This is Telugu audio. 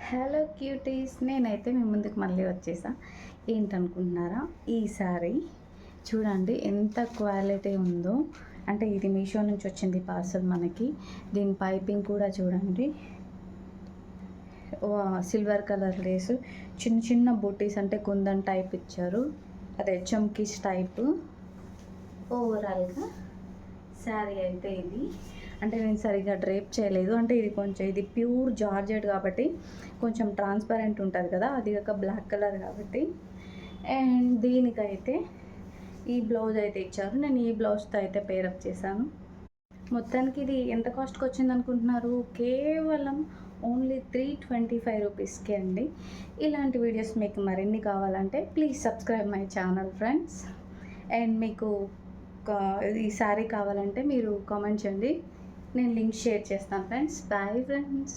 హలో క్యూటీస్, నేనైతే మీ ముందుకు మళ్ళీ వచ్చేసా. ఏంటనుకుంటున్నారా, ఈసారి చూడండి ఎంత క్వాలిటీ ఉందో. అంటే ఇది మీషో నుంచి వచ్చింది పార్సల్ మనకి. దీని పైపింగ్ కూడా చూడండి, సిల్వర్ కలర్ లేసు, చిన్న చిన్న బూటీస్ అంటే కుందన్ టైప్ ఇచ్చారు. అదే చమ్కీస్ టైపు. ఓవరాల్గా శారీ అయితే ఇది. అంటే నేను సరిగ్గా డ్రేప్ చేయలేదు. అంటే ఇది ప్యూర్ జార్జెట్ కాబట్టి కొంచెం ట్రాన్స్పరెంట్ ఉంటుంది కదా, అది ఒక బ్లాక్ కలర్ కాబట్టి. అండ్ దీనికైతే ఈ బ్లౌజ్ అయితే ఇచ్చారు. నేను ఈ బ్లౌజ్తో అయితే పేరప్ చేశాను. మొత్తానికి ఇది ఎంత కాస్ట్కి వచ్చింది అనుకుంటున్నారు? కేవలం ఓన్లీ 325 రూపీస్కే అండి. ఇలాంటి వీడియోస్ మీకు మరిన్ని కావాలంటే please subscribe my channel friends. And మీకు ఈ శారీ కావాలంటే మీరు కామెంట్ చేయండి, నేను లింక్ షేర్ చేస్తాను ఫ్రెండ్స్. Bye friends.